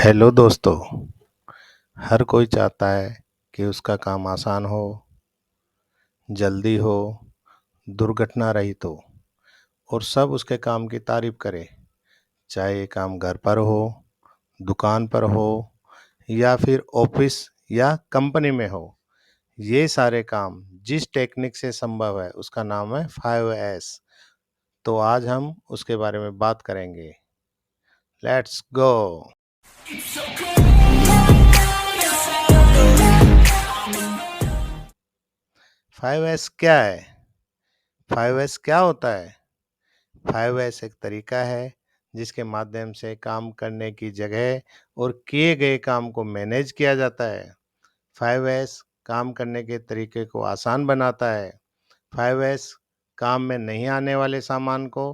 Hello दोस्तों। हर कोई चाहता है कि उसका काम आसान हो, जल्दी हो, दुर्घटना रहित हो और सब उसके काम की तारीफ करें। चाहे ये काम घर पर हो, दुकान पर हो या फिर ऑफिस या कंपनी में हो। ये सारे काम जिस टेक्निक से संभव है उसका नाम है 5S। तो आज हम उसके बारे में बात करेंगे। Let's go. 5S क्या है? 5S क्या होता है? 5S एक तरीका है जिसके माध्यम से काम करने की जगह और किए गए काम को मैनेज किया जाता है। 5S काम करने के तरीके को आसान बनाता है। 5S काम में नहीं आने वाले सामान को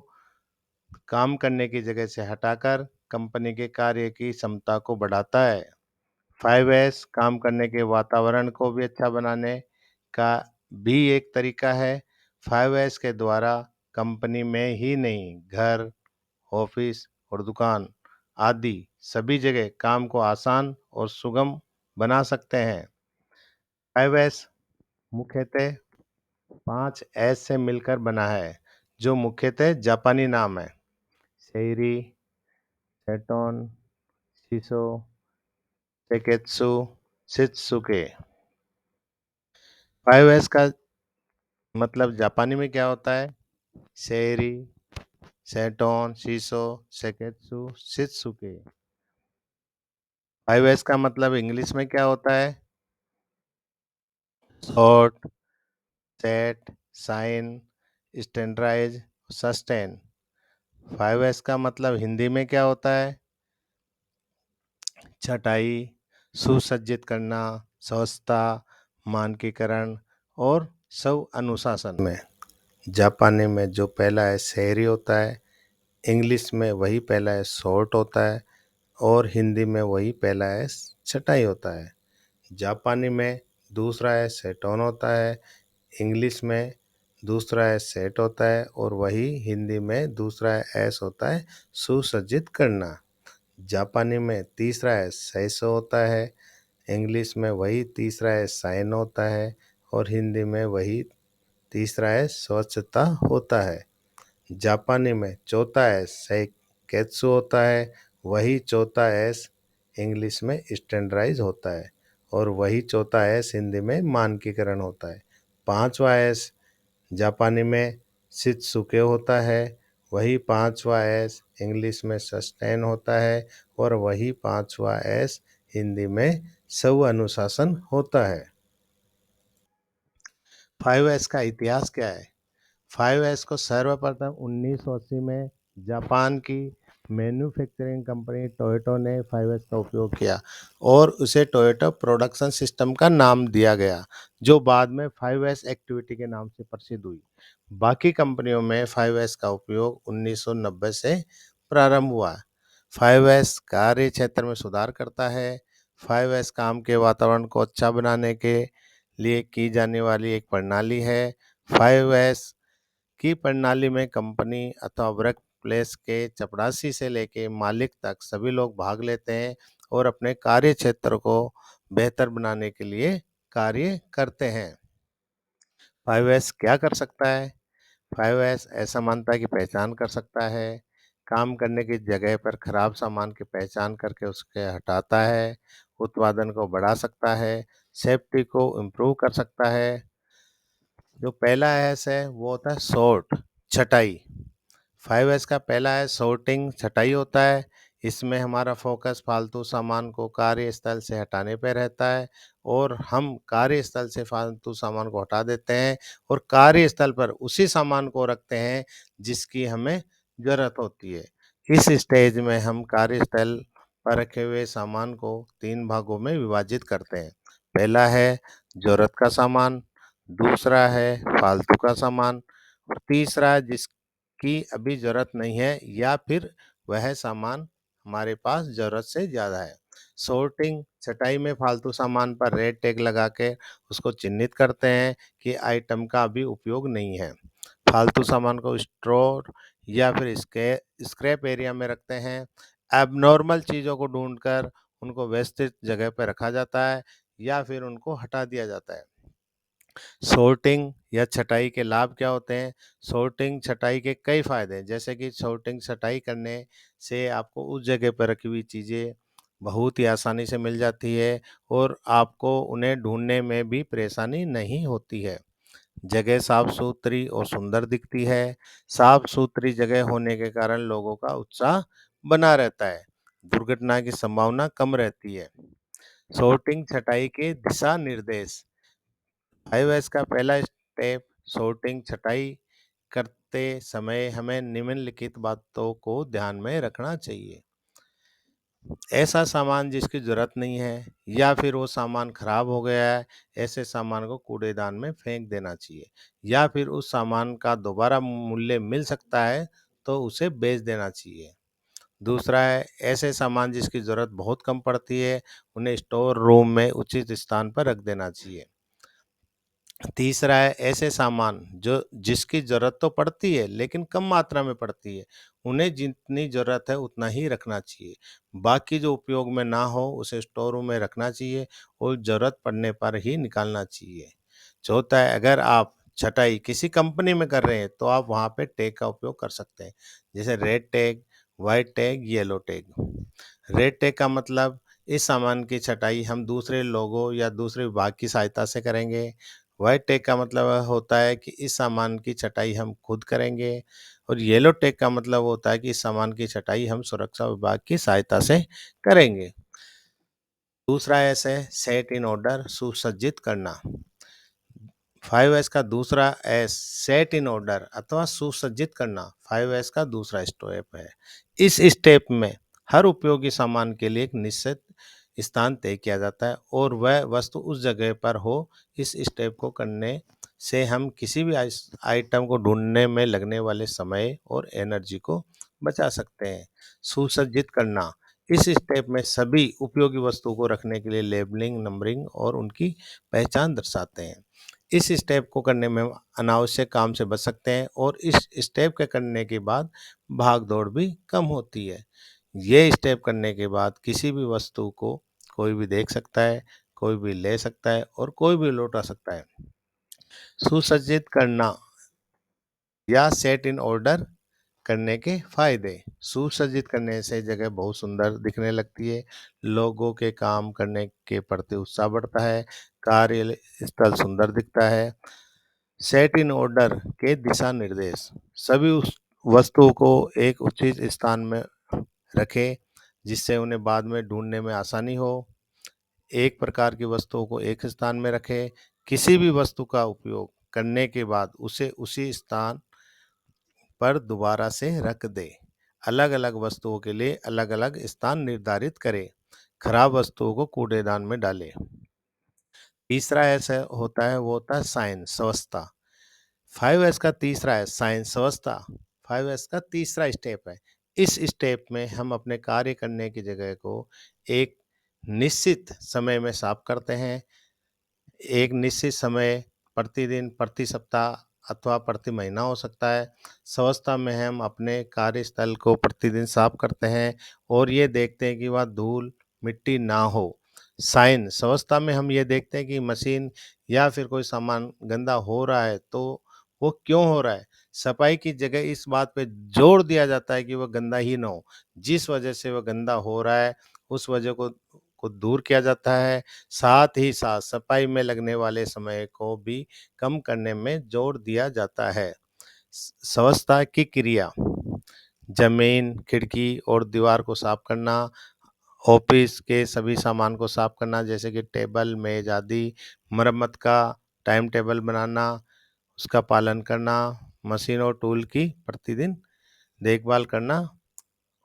काम करने की जगह से हटाकर कंपनी के कार्य की क्षमता को बढ़ाता है। 5S काम करने के वातावरण को भी अच्छा बनाने का भी एक तरीका है। 5S के द्वारा कंपनी में ही नहीं, घर, ऑफिस और दुकान आदि सभी जगह काम को आसान और सुगम बना सकते हैं। 5S मुख्यतः 5S से मिलकर बना है, जो मुख्यतः जापानी नाम है। सेइरी, सेटोन, शिसो, सेकेत्सु, शित्सुके। 5S का मतलब जापानी में क्या होता है? सेइरी, सेटोन, शिसो, सेकेत्सु, शित्सुके। 5S का मतलब इंग्लिश में क्या होता है? Sort, set, shine, standardise, sustain. 5S का मतलब हिंदी में क्या होता है? छटाई, सुसज्जित करना, स्वच्छता, मानकीकरण और स्व अनुशासन में। जापानी में जो पहला है शहरी होता है, इंग्लिश में वही पहला है शॉर्ट होता है और हिंदी में वही पहला है छटाई होता है। जापानी में दूसरा है सेटोन होता है, इंग्लिश में दूसरा है सेट होता है और वही हिंदी में दूसरा है एस होता है सुसज्जित करना। जापानी में तीसरा है सैसो होता है, इंग्लिश में वही तीसरा है साइन होता है और हिंदी में वही तीसरा है स्वच्छता होता है। जापानी में चौथा एस सैकेत्सु होता है, वही चौथा एस इंग्लिश में स्टैंडर्डाइज होता है और वही चौथा एस हिंदी में मानकीकरण होता है। पांचवा एस जापानी में शित्सुके होता है, वही पांचवा एस इंग्लिश में सस्टेन होता है और वही पांचवा एस हिंदी में स्व अनुशासन होता है। 5S का इतिहास क्या है? 5S को सर्वप्रथम 1980 में जापान की मैन्युफैक्चरिंग कंपनी टोयोटा ने 5S का उपयोग किया और उसे टोयोटा प्रोडक्शन सिस्टम का नाम दिया गया, जो बाद में 5S एक्टिविटी के नाम से प्रसिद्ध हुई। बाकी कंपनियों में 5S का उपयोग 1990 से प्रारंभ हुआ। 5S कार्य क्षेत्र में सुधार करता है। 5S काम के वातावरण को अच्छा बनाने के लिए की जाने वाली एक प्रणाली है। 5S की प्रणाली में कंपनी अथवा वर्क प्लेस के चपरासी से लेके मालिक तक सभी लोग भाग लेते हैं और अपने कार्य क्षेत्र को बेहतर बनाने के लिए कार्य करते हैं। 5S क्या कर सकता है? 5S असमानता की पहचान कर सकता है, काम करने की जगह पर खराब सामान की पहचान करके उसके हटाता है, उत्पादन को बढ़ा सकता है, सेफ्टी को इम्प्रूव कर सकता है। जो पहला एस है वो होता है सॉर्ट, छटाई। 5S का पहला है सॉर्टिंग, छटाई होता है। इसमें हमारा फोकस फालतू सामान को कार्यस्थल से हटाने पर रहता है और हम कार्यस्थल से फालतू सामान को हटा देते हैं और कार्यस्थल पर उसी सामान को रखते हैं जिसकी हमें ज़रूरत होती है। इस स्टेज में हम कार्यस्थल पर रखे हुए सामान को 3 भागों में विभाजित करते हैं। पहला है ज़रूरत का सामान, दूसरा है फालतू का सामान और तीसरा है की अभी ज़रूरत नहीं है या फिर वह सामान हमारे पास ज़रूरत से ज़्यादा है। सॉर्टिंग छटाई में फालतू सामान पर रेड टैग लगा के उसको चिन्हित करते हैं कि आइटम का अभी उपयोग नहीं है। फालतू सामान को स्टोर या फिर स्क्रैप एरिया में रखते हैं। एब्नॉर्मल चीज़ों को ढूँढकर उनको व्यवस्थित जगह पे रखा जाता है या फिर उनको हटा दिया जाता है। सॉर्टिंग या छँटाई के लाभ क्या होते हैं? सॉर्टिंग छँटाई के कई फ़ायदे हैं, जैसे कि सॉर्टिंग छँटाई करने से आपको उस जगह पर रखी हुई चीज़ें बहुत ही आसानी से मिल जाती है और आपको उन्हें ढूँढने में भी परेशानी नहीं होती है। जगह साफ-सुथरी और सुंदर दिखती है। साफ-सुथरी जगह होने के कारण लोगों का उत्साह बना रहता है। दुर्घटना की संभावना कम रहती है। सॉर्टिंग छँटाई के दिशा निर्देश 5S का पहला स्टेप सॉर्टिंग छँटाई करते समय हमें निम्नलिखित बातों को ध्यान में रखना चाहिए। ऐसा सामान जिसकी ज़रूरत नहीं है या फिर वो सामान खराब हो गया है, ऐसे सामान को कूड़ेदान में फेंक देना चाहिए या फिर उस सामान का दोबारा मूल्य मिल सकता है, तो उसे बेच देना चाहिए। दूसरा है, ऐसे सामान जिसकी ज़रूरत बहुत कम पड़ती है, उन्हें स्टोर रूम में उचित स्थान पर रख देना चाहिए। तीसरा है, ऐसे सामान जो जिसकी ज़रूरत तो पड़ती है लेकिन कम मात्रा में पड़ती है, उन्हें जितनी ज़रूरत है उतना ही रखना चाहिए। बाकी जो उपयोग में ना हो उसे स्टोर रूम में रखना चाहिए और ज़रूरत पड़ने पर ही निकालना चाहिए। चौथा है, अगर आप छँटाई किसी कंपनी में कर रहे हैं तो आप वहाँ पे टैग का उपयोग कर सकते हैं, जैसे red tag, white tag, yellow tag. Red tag का मतलब इस सामान की छँटाई हम दूसरे लोगों या दूसरे विभाग की सहायता से करेंगे। व्हाइट टेक का मतलब होता है कि इस सामान की छँटाई हम खुद करेंगे और येलो टेक का मतलब होता है कि इस सामान की छँटाई हम सुरक्षा विभाग की सहायता से करेंगे। दूसरा एस है सेट इन ऑर्डर सुसज्जित करना। 5S का दूसरा एस सेट इन ऑर्डर अथवा सुसज्जित करना 5S का दूसरा स्टेप है। इस स्टेप में हर उपयोगी सामान के लिए एक निश्चित स्थान तय किया जाता है और वह वस्तु उस जगह पर हो। इस स्टेप को करने से हम किसी भी आइटम को ढूंढने में लगने वाले समय और एनर्जी को बचा सकते हैं। सुसज्जित करना इस स्टेप में सभी उपयोगी वस्तुओं को रखने के लिए लेबलिंग, नंबरिंग और उनकी पहचान दर्शाते हैं। इस स्टेप को करने में हम अनावश्यक काम से बच सकते हैं और इस स्टेप के करने के बाद भाग-दौड़ भी कम होती है। ये स्टेप करने के बाद किसी भी वस्तु को कोई भी देख सकता है, कोई भी ले सकता है और कोई भी लौटा सकता है। सुसज्जित करना या सेट इन ऑर्डर करने के फायदे। सुसज्जित करने से जगह बहुत सुंदर दिखने लगती है, लोगों के काम करने के प्रति उत्साह बढ़ता है, कार्य स्थल सुंदर दिखता है। सेट इन ऑर्डर के दिशा निर्देश सभी उस वस्तुओं को एक उचित स्थान में रखें जिससे उन्हें बाद में ढूंढने में आसानी हो। एक प्रकार की वस्तुओं को एक स्थान में रखें। किसी भी वस्तु का उपयोग करने के बाद उसे उसी स्थान पर दोबारा से रख दें। अलग-अलग वस्तुओं के लिए अलग-अलग स्थान निर्धारित करें। खराब वस्तुओं को कूड़ेदान में डालें। तीसरा ऐसा होता है वो होता है साइंस स्वच्छता। 5S का तीसरा है साइंस व्यवस्था। 5S का तीसरा स्टेप है। इस स्टेप में हम अपने कार्य करने की जगह को एक निश्चित समय में साफ करते हैं। एक निश्चित समय प्रतिदिन, प्रति सप्ताह अथवा प्रति महीना हो सकता है। स्वच्छता में हम अपने कार्यस्थल को प्रतिदिन साफ करते हैं और ये देखते हैं कि वहाँ धूल, मिट्टी ना हो। साइन स्वच्छता में हम ये देखते हैं कि मशीन या फिर कोई सामान गंदा हो रहा है तो वो क्यों हो रहा है? सफाई की जगह इस बात पे जोर दिया जाता है कि वह गंदा ही ना हो। जिस वजह से वह गंदा हो रहा है, उस वजह को दूर किया जाता है। साथ ही साथ सफाई में लगने वाले समय को भी कम करने में जोर दिया जाता है। स्वच्छता की क्रिया जमीन, खिड़की और दीवार को साफ करना, ऑफिस के सभी सामान को साफ करना जैसे कि टेबल, मेज आदि, मरम्मत का टाइम टेबल बनाना, उसका पालन करना, मशीन और टूल की प्रतिदिन देखभाल करना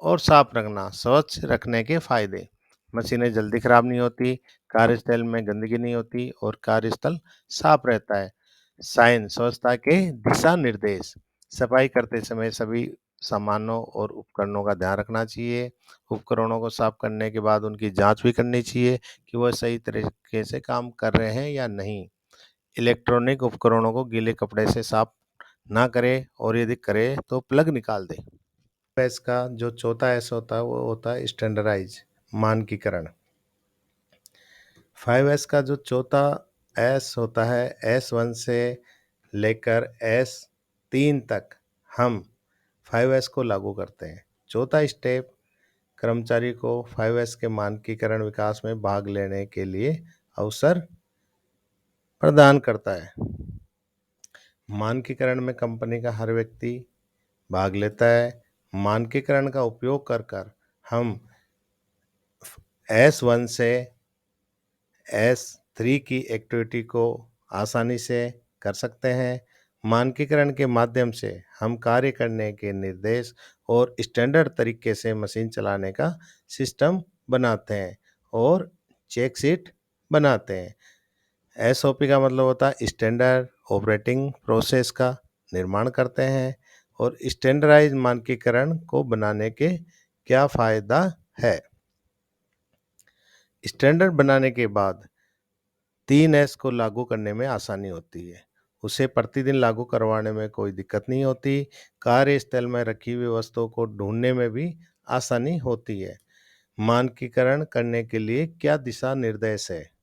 और साफ रखना। स्वच्छ रखने के फायदे मशीनें जल्दी खराब नहीं होती, कार्यस्थल में गंदगी नहीं होती और कार्यस्थल साफ रहता है। साइन स्वच्छता के दिशा निर्देश सफाई करते समय सभी सामानों और उपकरणों का ध्यान रखना चाहिए। उपकरणों को साफ करने के बाद उनकी जांच भी करनी चाहिए कि वह सही तरीके से काम कर रहे हैं या नहीं। इलेक्ट्रॉनिक उपकरणों को गीले कपड़े से साफ ना करें और यदि करें तो प्लग निकाल दें। एस का जो चौथा एस होता है वो होता है स्टैंडर्डाइज, मानकीकरण। 5S का जो चौथा एस होता है, S1 से लेकर S3 तक हम 5S को लागू करते हैं। चौथा स्टेप कर्मचारी को 5S के मानकीकरण विकास में भाग लेने के लिए अवसर प्रदान करता है। मानकीकरण में कंपनी का हर व्यक्ति भाग लेता है। मानकीकरण का उपयोग कर कर हम S1 से S3 की एक्टिविटी को आसानी से कर सकते हैं। मानकीकरण के माध्यम से हम कार्य करने के निर्देश और स्टैंडर्ड तरीके से मशीन चलाने का सिस्टम बनाते हैं और चेक शीट बनाते हैं। एसओपी का मतलब होता है स्टैंडर्ड ऑपरेटिंग प्रोसेस का निर्माण करते हैं। और स्टैंडर्डाइज मानकीकरण को बनाने के क्या फायदा है? स्टैंडर्ड बनाने के बाद 3S को लागू करने में आसानी होती है। उसे प्रतिदिन लागू करवाने में कोई दिक्कत नहीं होती। कार्यस्थल में रखी हुई वस्तुओं को ढूंढने में भी आसानी होती है। मानकीकरण करने के लिए क्या दिशा निर्देश है?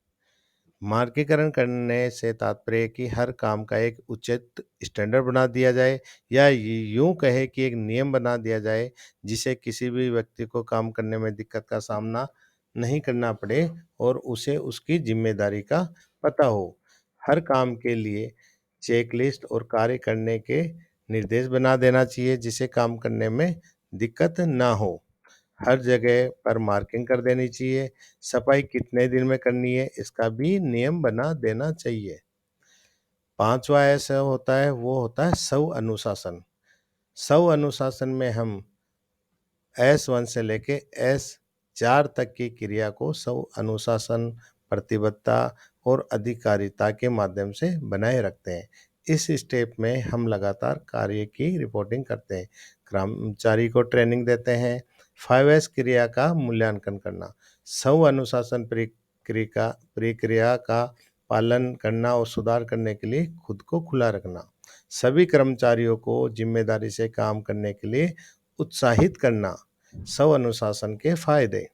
मानकीकरण करने से तात्पर्य है कि हर काम का एक उचित स्टैंडर्ड बना दिया जाए, या यूं कहे कि एक नियम बना दिया जाए जिसे किसी भी व्यक्ति को काम करने में दिक्कत का सामना नहीं करना पड़े और उसे उसकी जिम्मेदारी का पता हो। हर काम के लिए चेकलिस्ट और कार्य करने के निर्देश बना देना चाहिए जिसे काम करने में दिक्कत ना हो। हर जगह पर मार्किंग कर देनी चाहिए। सफाई कितने दिन में करनी है इसका भी नियम बना देना चाहिए। पांचवा ऐसा होता है वो होता है स्व अनुशासन। स्व अनुशासन में हम S1 से लेके S4 तक की क्रिया को स्व अनुशासन, प्रतिबद्धता और अधिकारिता के माध्यम से बनाए रखते हैं। इस स्टेप में हम लगातार कार्य की रिपोर्टिंग करते हैं, कर्मचारी को ट्रेनिंग देते हैं। 5S क्रिया का मूल्यांकन करना, स्व अनुशासन प्रक्रिया का पालन करना और सुधार करने के लिए खुद को खुला रखना। सभी कर्मचारियों को जिम्मेदारी से काम करने के लिए उत्साहित करना। स्व अनुशासन के फायदे।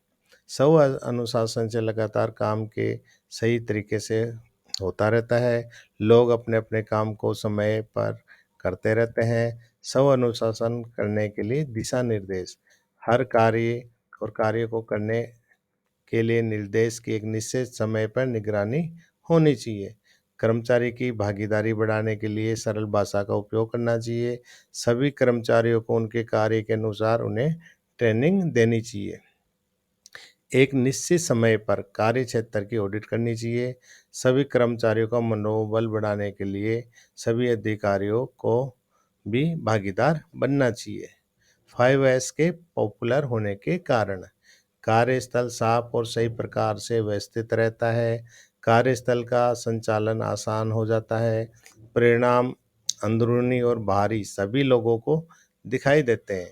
स्व अनुशासन से लगातार काम के सही तरीके से होता रहता है। लोग अपने अपने काम को समय पर करते रहते हैं। स्व अनुशासन करने के लिए दिशा निर्देश, हर कार्य को करने के लिए निर्देश की एक निश्चित समय पर निगरानी होनी चाहिए। कर्मचारी की भागीदारी बढ़ाने के लिए सरल भाषा का उपयोग करना चाहिए। सभी कर्मचारियों को उनके कार्य के अनुसार उन्हें ट्रेनिंग देनी चाहिए। एक निश्चित समय पर कार्य क्षेत्र की ऑडिट करनी चाहिए। सभी कर्मचारियों का मनोबल बढ़ाने के लिए सभी अधिकारियों को भी भागीदार बनना चाहिए। 5S के पॉपुलर होने के कारण, कार्यस्थल साफ और सही प्रकार से व्यवस्थित रहता है। कार्यस्थल का संचालन आसान हो जाता है। परिणाम अंदरूनी और बाहरी सभी लोगों को दिखाई देते हैं।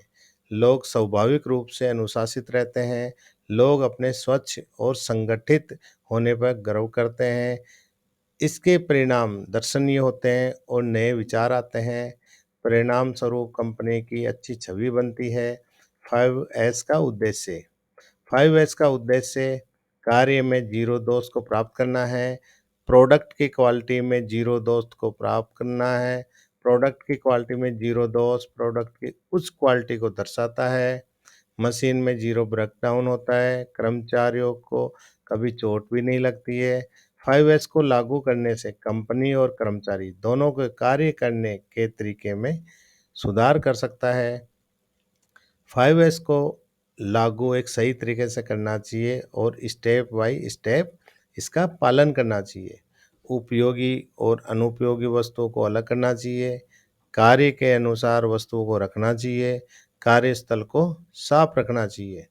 लोग स्वाभाविक रूप से अनुशासित रहते हैं। लोग अपने स्वच्छ और संगठित होने पर गर्व करते हैं। इसके परिणाम दर्शनीय होते हैं और नए विचार आते हैं। परिणाम स्वरूप कंपनी की अच्छी छवि बनती है। 5S का उद्देश्य, 5S का उद्देश्य कार्य में जीरो दोष को प्राप्त करना है। प्रोडक्ट की क्वालिटी में जीरो दोष को प्राप्त करना है। प्रोडक्ट की क्वालिटी में जीरो दोष प्रोडक्ट की उच्च क्वालिटी को दर्शाता है। मशीन में जीरो ब्रेकडाउन होता है। कर्मचारियों को कभी चोट भी नहीं लगती है। 5S को लागू करने से कंपनी और कर्मचारी दोनों के कार्य करने के तरीके में सुधार कर सकता है। 5S को लागू एक सही तरीके से करना चाहिए और स्टेप बाय स्टेप इसका पालन करना चाहिए। उपयोगी और अनुपयोगी वस्तुओं को अलग करना चाहिए। कार्य के अनुसार वस्तुओं को रखना चाहिए। कार्यस्थल को साफ रखना चाहिए।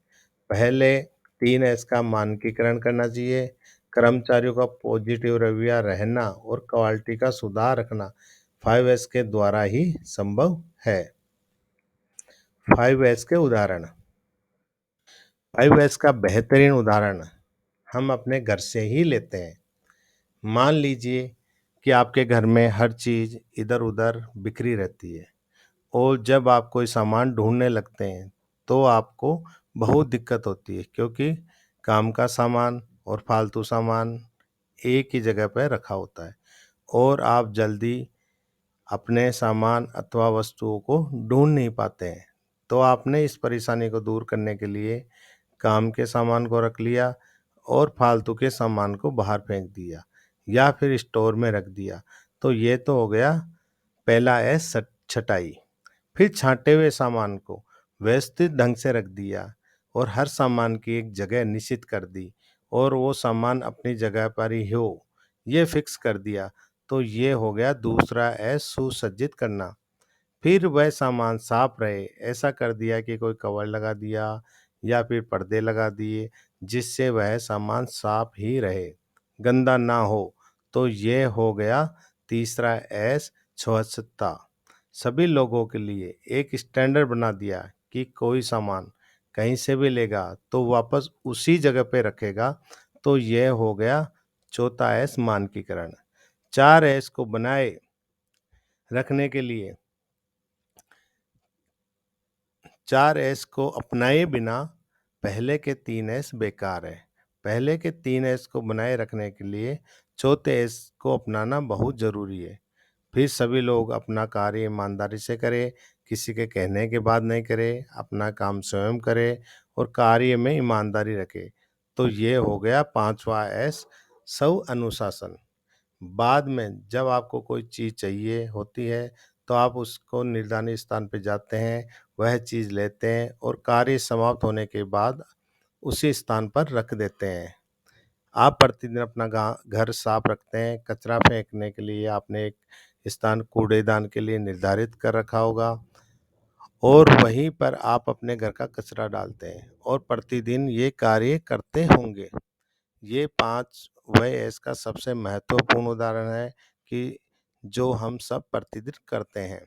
पहले 3S का मानकीकरण करना चाहिए। कर्मचारियों का पॉजिटिव रवैया रहना और क्वालिटी का सुधार रखना 5S के द्वारा ही संभव है। 5S के उदाहरण। 5S का बेहतरीन उदाहरण हम अपने घर से ही लेते हैं। मान लीजिए कि आपके घर में हर चीज़ इधर उधर बिखरी रहती है और जब आप कोई सामान ढूँढने लगते हैं, तो आपको बहुत दिक्कत होती है क्योंकि काम का सामान और फालतू सामान एक ही जगह पे रखा होता है और आप जल्दी अपने सामान अथवा वस्तुओं को ढूँढ नहीं पाते हैं। तो आपने इस परेशानी को दूर करने के लिए काम के सामान को रख लिया और फालतू के सामान को बाहर फेंक दिया या फिर स्टोर में रख दिया। तो ये तो हो गया पहला है छटाई। फिर छाँटे हुए सामान को व्यवस्थित ढंग से रख दिया और हर सामान की एक जगह निश्चित कर दी और वो सामान अपनी जगह पर ही हो, ये फिक्स कर दिया। तो ये हो गया दूसरा है सुसज्जित करना। फिर वह सामान साफ रहे ऐसा कर दिया कि कोई कवर लगा दिया या फिर पर्दे लगा दिए जिससे वह सामान साफ ही रहे, गंदा ना हो। तो ये हो गया तीसरा एस स्वच्छता। सभी लोगों के लिए एक स्टैंडर्ड बना दिया कि कोई सामान कहीं से भी लेगा तो वापस उसी जगह पे रखेगा। तो ये हो गया चौथा एस मानकीकरण। चार एस को बनाए रखने के लिए 4S को अपनाए बिना पहले के 3S बेकार है। पहले के 3S को बनाए रखने के लिए चौथे एस को अपनाना बहुत ज़रूरी है। फिर सभी लोग अपना कार्य ईमानदारी से करें, किसी के कहने के बाद नहीं करें, अपना काम स्वयं करें और कार्य में ईमानदारी रखें। तो ये हो गया पांचवा एस स्व अनुशासन। बाद में जब आपको कोई चीज़ चाहिए होती है तो आप उसको निर्धारित स्थान पे जाते हैं, वह चीज़ लेते हैं और कार्य समाप्त होने के बाद उसी स्थान पर रख देते हैं। आप प्रतिदिन अपना घर साफ रखते हैं, कचरा फेंकने के लिए आपने एक स्थान कूड़ेदान के लिए निर्धारित कर रखा होगा और वहीं पर आप अपने घर का कचरा डालते हैं और प्रतिदिन ये कार्य करते होंगे। ये 5 वह इसका सबसे महत्वपूर्ण उदाहरण है कि जो हम सब प्रतिदिन करते हैं।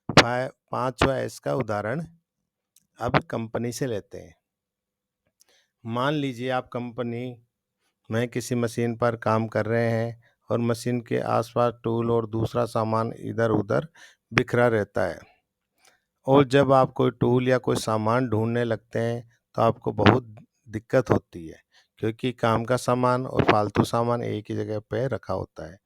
5वां इसका उदाहरण अब कंपनी से लेते हैं। मान लीजिए आप कंपनी में किसी मशीन पर काम कर रहे हैं और मशीन के आसपास टूल और दूसरा सामान इधर-उधर बिखरा रहता है और जब आप कोई टूल या कोई सामान ढूँढने लगते हैं, तो आपको बहुत दिक्कत होती है क्योंकि काम का सामान और फालतू सामान एक ही जगह पे रखा होता है।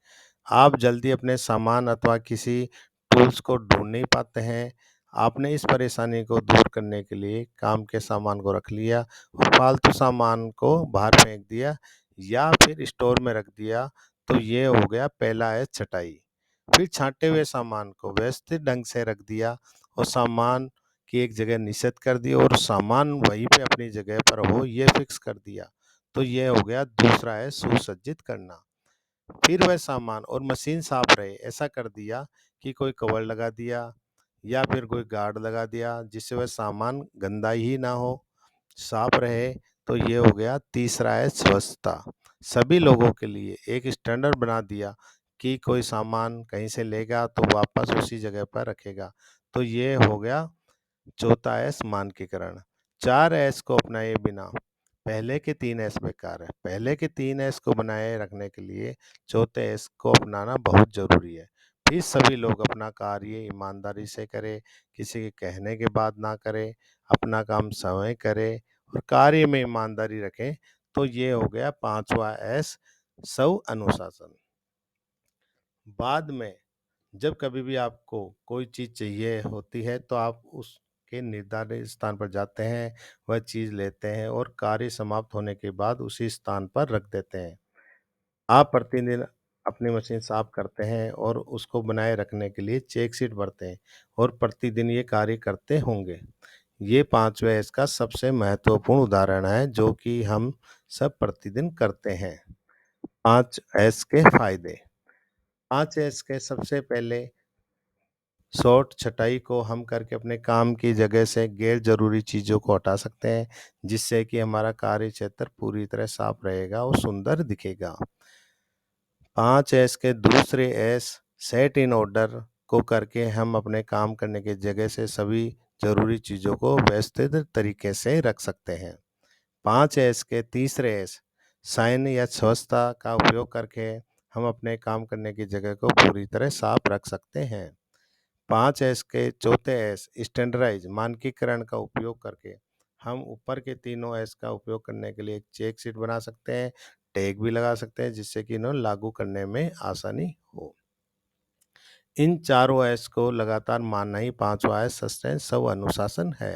आप जल्दी अपने सामान अथवा किसी टूल्स को ढूँढ नहीं पाते हैं। आपने इस परेशानी को दूर करने के लिए काम के सामान को रख लिया और फालतू सामान को बाहर फेंक दिया या फिर स्टोर में रख दिया। तो ये हो गया पहला है छँटाई। फिर छाँटे हुए सामान को व्यवस्थित ढंग से रख दिया और सामान की एक जगह निश्चित कर दी और सामान वहीं पे अपनी जगह पर हो ये फिक्स कर दिया। तो ये हो गया दूसरा है सुसज्जित करना। फिर वह सामान और मशीन साफ रहे ऐसा कर दिया कि कोई कवर लगा दिया या फिर कोई गार्ड लगा दिया जिससे वह सामान गंदा ही ना हो, साफ रहे। तो ये हो गया तीसरा है स्वच्छता। सभी लोगों के लिए एक स्टैंडर्ड बना दिया कि कोई सामान कहीं से लेगा तो वापस उसी जगह पर रखेगा। तो ये हो गया चौथा एस मानकीकरण। 4 एस को अपनाए बिना पहले के 3 एस बेकार है। पहले के 3 एस को बनाए रखने के लिए चौथे एस को अपनाना बहुत जरूरी है। फिर सभी लोग अपना कार्य ईमानदारी से करें, किसी के कहने के बाद ना करें, अपना काम समय करें और कार्य में ईमानदारी रखें। तो ये हो गया पांचवा एस स्व अनुशासन। बाद में जब कभी भी आपको कोई चीज़ चाहिए होती है तो आप उसके निर्धारित स्थान पर जाते हैं, वह चीज़ लेते हैं और कार्य समाप्त होने के बाद उसी स्थान पर रख देते हैं। आप प्रतिदिन अपनी मशीन साफ करते हैं और उसको बनाए रखने के लिए चेक शीट भरते हैं और प्रतिदिन ये कार्य करते होंगे। ये 5वें इसका सबसे महत्वपूर्ण उदाहरण है जो कि हम सब प्रतिदिन करते हैं। 5 एस के फायदे। 5 एस के सबसे पहले शॉर्ट छटाई को हम करके अपने काम की जगह से गैर जरूरी चीज़ों को हटा सकते हैं जिससे कि हमारा कार्य क्षेत्र पूरी तरह साफ रहेगा और सुंदर दिखेगा। 5 एस के दूसरे एस सेट इन ऑर्डर को करके हम अपने काम करने की जगह से सभी जरूरी चीज़ों को व्यवस्थित तरीके से रख सकते हैं। 5 एस के तीसरे एस साइन या स्वच्छता का उपयोग करके हम अपने काम करने की जगह को पूरी तरह साफ रख सकते हैं। 5S के चौथे एस स्टैंडर्डाइज मानकीकरण का उपयोग करके हम ऊपर के तीनों एस का उपयोग करने के लिए एक चेक शीट बना सकते हैं, टैग भी लगा सकते हैं जिससे कि इन्हें लागू करने में आसानी हो। इन चारों एस को लगातार मानना ही पांचवा एस सस्टेन स्व अनुशासन है।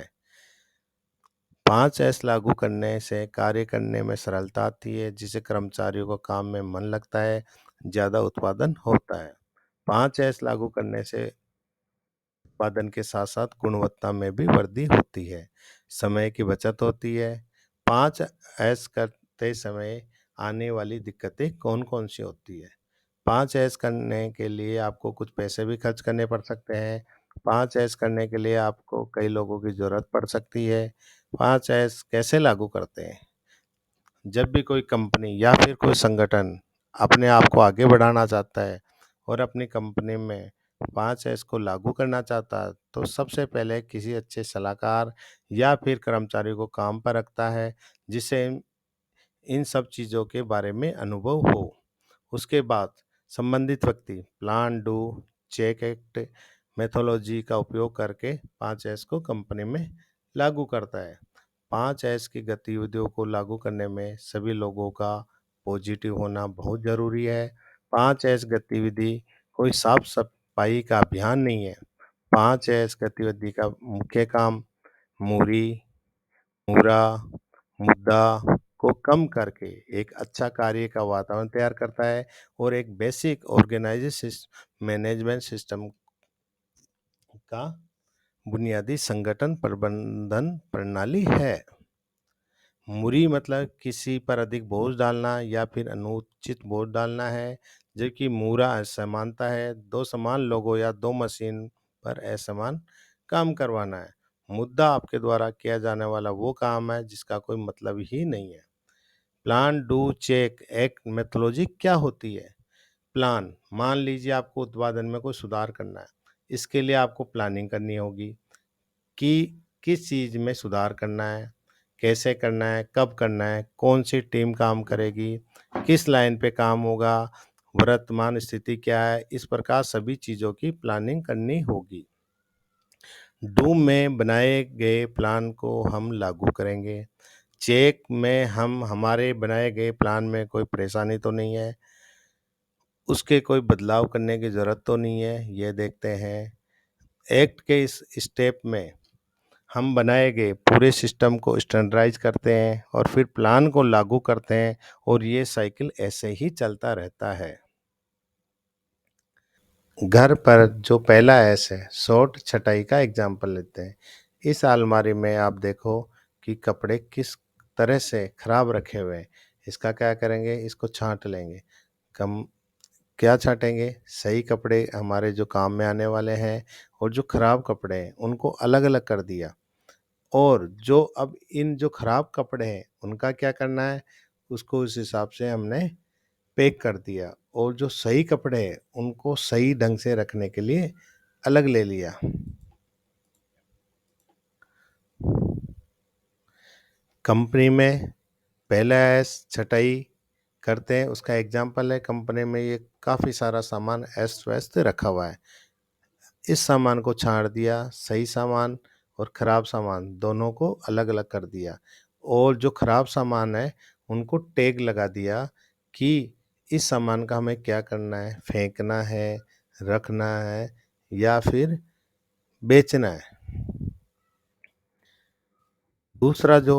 5S लागू करने से कार्य करने में सरलता आती है जिससे कर्मचारियों को काम में मन लगता है, ज़्यादा उत्पादन होता है। 5S लागू करने से उत्पादन के साथ साथ गुणवत्ता में भी वृद्धि होती है, समय की बचत होती है। 5S करते समय आने वाली दिक्कतें कौन कौन सी होती है? 5S करने के लिए आपको कुछ पैसे भी खर्च करने पड़ सकते हैं। 5S करने के लिए आपको कई लोगों की ज़रूरत पड़ सकती है। 5S कैसे लागू करते हैं? जब भी कोई कंपनी या फिर कोई संगठन अपने आप को आगे बढ़ाना चाहता है और अपनी कंपनी में 5S को लागू करना चाहता है, तो सबसे पहले किसी अच्छे सलाहकार या फिर कर्मचारी को काम पर रखता है, जिससे इन सब चीज़ों के बारे में अनुभव हो। उसके बाद संबंधित व्यक्ति plan, do, check, act methodology का उपयोग करके 5S को कंपनी में लागू करता है। 5S की गतिविधियों को लागू करने में सभी लोगों का पॉजिटिव होना बहुत ज़रूरी है। 5S गतिविधि कोई साफ सफाई का अभियान नहीं है। 5S गतिविधि का मुख्य काम मूरी, मुरा, मुद्दा को कम करके एक अच्छा कार्य का वातावरण तैयार करता है और एक बेसिक ऑर्गेनाइजेशन मैनेजमेंट सिस्टम का बुनियादी संगठन प्रबंधन प्रणाली है। मुरी मतलब किसी पर अधिक बोझ डालना या फिर अनुचित बोझ डालना है, जबकि मूरा असमानता है, दो समान लोगों या दो मशीन पर असमान काम करवाना है। मुद्दा आपके द्वारा किया जाने वाला वो काम है जिसका कोई मतलब ही नहीं है। Plan, do, check, act methodology क्या होती है? प्लान, मान लीजिए आपको उत्पादन में कोई सुधार करना है। इसके लिए आपको प्लानिंग करनी होगी कि किस चीज़ में सुधार करना है, कैसे करना है, कब करना है, कौन सी टीम काम करेगी, किस लाइन पे काम होगा, वर्तमान स्थिति क्या है, इस प्रकार सभी चीज़ों की प्लानिंग करनी होगी। डू में बनाए गए प्लान को हम लागू करेंगे। चेक में हम हमारे बनाए गए प्लान में कोई परेशानी तो नहीं है, उसके कोई बदलाव करने की ज़रूरत तो नहीं है, ये देखते हैं। एक्ट के इस स्टेप में हम बनाए गए पूरे सिस्टम को स्टैंडर्डाइज करते हैं और फिर प्लान को लागू करते हैं और ये साइकिल ऐसे ही चलता रहता है। घर पर जो पहला एस है शॉर्ट छटाई का एग्जाम्पल लेते हैं। इस अलमारी में आप देखो कि कपड़े किस तरह से खराब रखे हुए हैं। इसका क्या करेंगे, इसको छांट लेंगे। कम क्या छाटेंगे, सही कपड़े हमारे जो काम में आने वाले हैं और जो खराब कपड़े हैं उनको अलग अलग कर दिया। और जो अब इन जो खराब कपड़े हैं उनका क्या करना है, उसको उस हिसाब से हमने पैक कर दिया और जो सही कपड़े हैं उनको सही ढंग से रखने के लिए अलग ले लिया। कंपनी में पहला एस छटाई करते हैं, उसका एग्जाम्पल है कंपनी में ये काफ़ी सारा सामान अस्त व्यस्त रखा हुआ है। इस सामान को छांट दिया, सही सामान और ख़राब सामान दोनों को अलग अलग कर दिया और जो ख़राब सामान है उनको टैग लगा दिया कि इस सामान का हमें क्या करना है, फेंकना है, रखना है या फिर बेचना है। दूसरा जो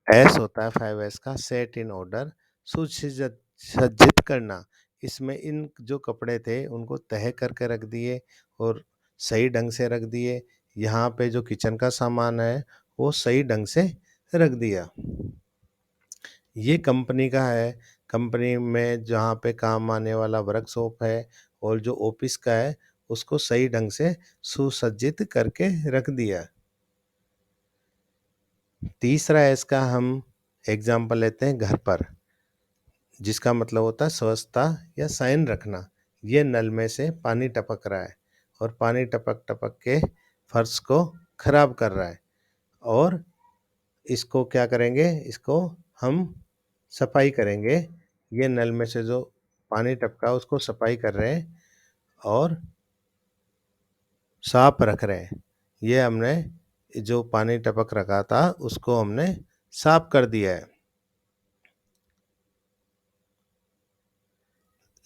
एस होता है 5S का सेट इन ऑर्डर, सुसज्जित करना। इसमें इन जो कपड़े थे उनको तह करके रख दिए और सही ढंग से रख दिए। यहाँ पे जो किचन का सामान है वो सही ढंग से रख दिया। ये कंपनी का है, कंपनी में जहाँ पे काम आने वाला वर्कशॉप है और जो ऑफिस का है उसको सही ढंग से सुसज्जित करके रख दिया। तीसरा इसका हम एग्जाम्पल लेते हैं घर पर, जिसका मतलब होता है स्वच्छता या साइन रखना। ये नल में से पानी टपक रहा है और पानी टपक टपक के फर्श को खराब कर रहा है और इसको क्या करेंगे, इसको हम सफाई करेंगे। ये नल में से जो पानी टपका उसको सफाई कर रहे हैं और साफ रख रहे हैं। ये हमने जो पानी टपक रखा था उसको हमने साफ कर दिया है।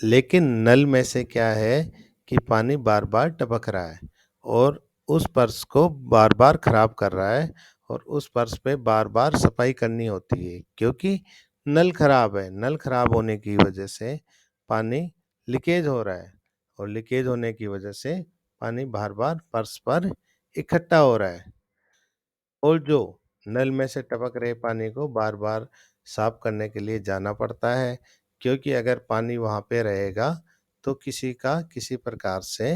लेकिन नल में से क्या है कि पानी बार-बार टपक रहा है और उस पर्स को बार-बार खराब कर रहा है और उस पर्स पे बार-बार सफाई करनी होती है क्योंकि नल खराब है। नल खराब होने की वजह से पानी लीकेज हो रहा है और लीकेज होने की वजह से पानी बार-बार पर्स पर इकट्ठा हो रहा है। और जो नल में से टपक रहे पानी को बार-बार साफ करने के लिए जाना पड़ता है क्योंकि अगर पानी वहाँ पे रहेगा तो किसी का किसी प्रकार से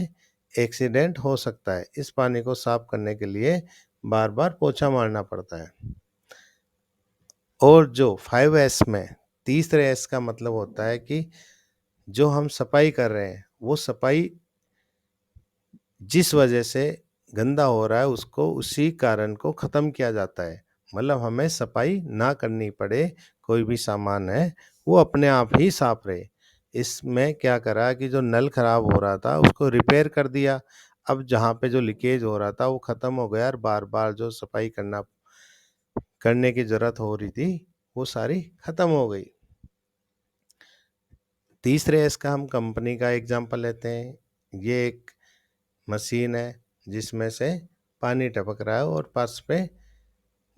एक्सीडेंट हो सकता है। इस पानी को साफ करने के लिए बार-बार पोछा मारना पड़ता है। और जो 5S में तीसरे एस का मतलब होता है कि जो हम सफाई कर रहे हैं वो सफाई जिस वजह से गंदा हो रहा है उसको उसी कारण को ख़त्म किया जाता है। मतलब हमें सफाई ना करनी पड़े, कोई भी सामान है वो अपने आप ही साफ रहे। इसमें क्या करा कि जो नल खराब हो रहा था उसको रिपेयर कर दिया। अब जहाँ पे जो लीकेज हो रहा था वो ख़त्म हो गया और बार-बार जो सफाई करने की ज़रूरत हो रही थी वो सारी ख़त्म हो गई। तीसरे इसका हम कंपनी का एग्ज़ाम्पल लेते हैं। ये एक मशीन है जिसमें से पानी टपक रहा है और पर्स पे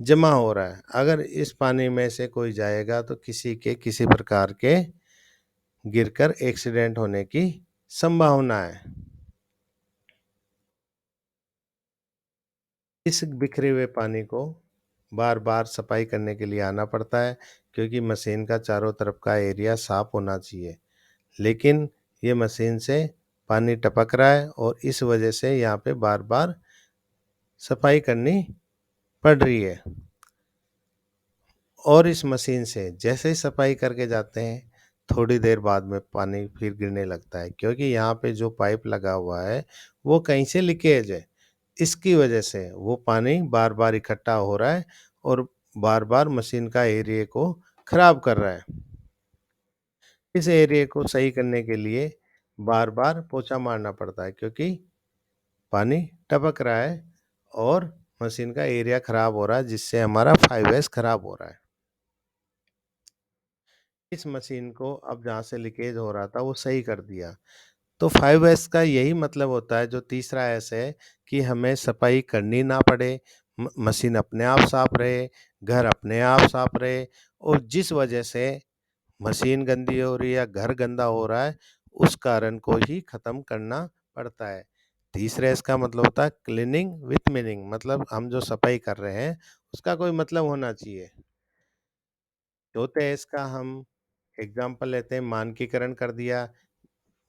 जमा हो रहा है। अगर इस पानी में से कोई जाएगा तो किसी के किसी प्रकार के गिरकर एक्सीडेंट होने की संभावना है। इस बिखरे हुए पानी को बार-बार सफाई करने के लिए आना पड़ता है क्योंकि मशीन का चारों तरफ का एरिया साफ होना चाहिए। लेकिन ये मशीन से पानी टपक रहा है और इस वजह से यहाँ पे बार-बार सफाई करनी पड़ रही है। और इस मशीन से जैसे ही सफाई करके जाते हैं, थोड़ी देर बाद में पानी फिर गिरने लगता है क्योंकि यहाँ पे जो पाइप लगा हुआ है, वो कहीं से लीकेज है। इसकी वजह से वो पानी बार-बार इकट्ठा हो रहा है और बार-बार मशीन का एरिया को खराब कर रहा है। इस एरिया को सही करने के लिए बार-बार पोछा मारना पड़ता है क्योंकि पानी टपक रहा है और मशीन का एरिया खराब हो रहा है जिससे हमारा 5S खराब हो रहा है। इस मशीन को अब जहाँ से लीकेज हो रहा था वो सही कर दिया। तो 5S का यही मतलब होता है जो तीसरा एस है कि हमें सफाई करनी ना पड़े, मशीन अपने आप साफ रहे, घर अपने आप साफ रहे और जिस वजह से मशीन गंदी हो रही है या घर गंदा हो रहा है उस कारण को ही खत्म करना पड़ता है। तीसरे इसका मतलब होता है क्लीनिंग विथ मीनिंग, मतलब हम जो सफाई कर रहे हैं उसका कोई मतलब होना चाहिए। चौथे इसका हम एग्जाम्पल लेते हैं, मानकीकरण कर दिया।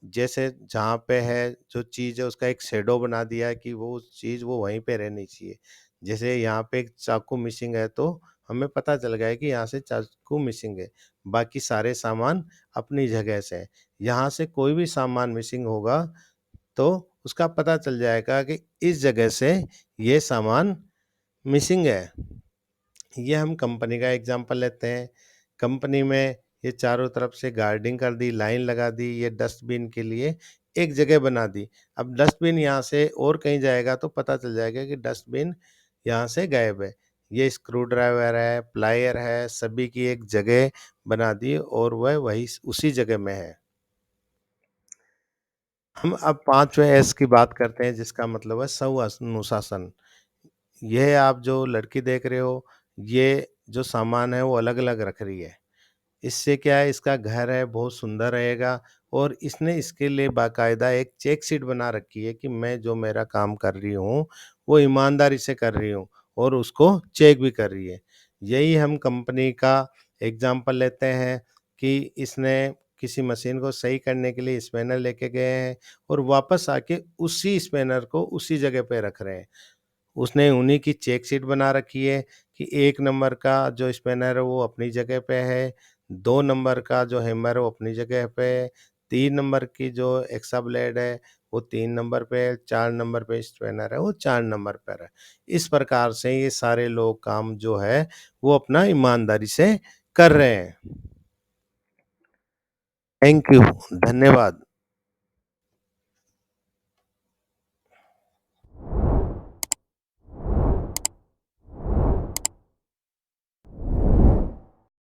जैसे जहाँ पे है जो चीज़ है उसका एक शैडो बना दिया है कि वो चीज़ वो वहीं पे रहनी चाहिए। जैसे यहाँ पे एक चाकू मिसिंग है तो हमें पता चल गया है कि यहाँ से चाकू मिसिंग है। बाकी सारे सामान अपनी जगह से है। यहाँ से कोई भी सामान मिसिंग होगा तो उसका पता चल जाएगा कि इस जगह से ये सामान मिसिंग है। ये हम कंपनी का एग्जांपल लेते हैं। कंपनी में ये चारों तरफ से गार्डिंग कर दी, लाइन लगा दी, ये डस्टबिन के लिए एक जगह बना दी। अब डस्टबिन यहाँ से और कहीं जाएगा तो पता चल जाएगा कि डस्टबिन यहाँ से गायब है। ये स्क्रू ड्राइवर है, प्लायर है, सभी की एक जगह बना दी और वह वही उसी जगह में है। हम अब 5वें एस की बात करते हैं जिसका मतलब है स्व-अनुशासन। यह आप जो लड़की देख रहे हो, ये जो सामान है वो अलग-अलग रख रही है। इससे क्या है, इसका घर है बहुत सुंदर रहेगा और इसने इसके लिए बाकायदा एक चेक शीट बना रखी है कि मैं जो मेरा काम कर रही हूँ वो ईमानदारी से कर रही हूँ और उसको चेक भी कर रही है। यही हम कंपनी का एग्जांपल लेते हैं कि इसने किसी मशीन को सही करने के लिए स्पैनर लेके गए हैं और वापस आके उसी स्पैनर को उसी जगह पे रख रहे हैं। उसने उन्हीं की चेक शीट बना रखी है कि 1 नंबर का जो स्पैनर है वो अपनी जगह पे है, 2 नंबर का जो हैमर है वो अपनी जगह पे है, 3 नंबर की जो एक्सा ब्लेड है वो 3 नंबर पे है, 4 नंबर पे स्पैनर है वो 4 नंबर पर है। इस प्रकार से ये सारे लोग काम जो है वो अपना ईमानदारी से कर रहे हैं। थैंक यू, धन्यवाद।